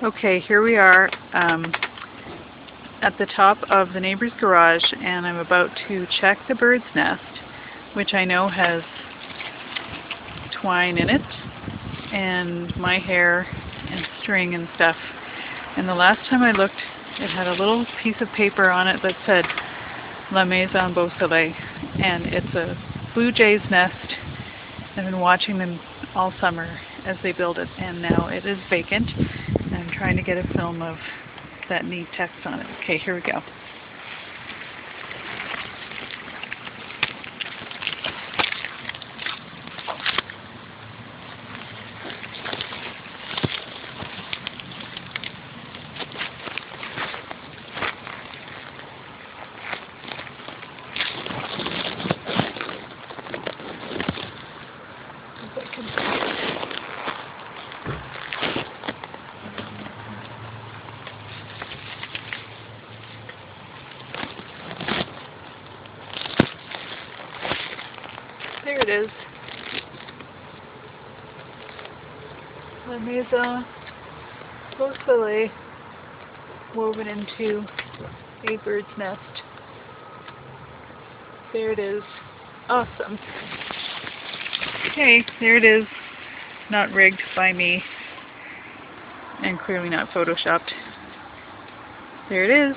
Okay, here we are at the top of the neighbor's garage, and I'm about to check the bird's nest, which I know has twine in it and my hair and string and stuff. And the last time I looked, it had a little piece of paper on it that said La Maison Beau Soleil, and it's a blue jay's nest. I've been watching them all summer as they build it, and now it is vacant. I'm trying to get a film of that neat text on it. Okay, here we go. There it is. La Maison Beau Soleil woven into a bird's nest. There it is. Awesome. Okay, there it is. Not rigged by me, and clearly not photoshopped. There it is.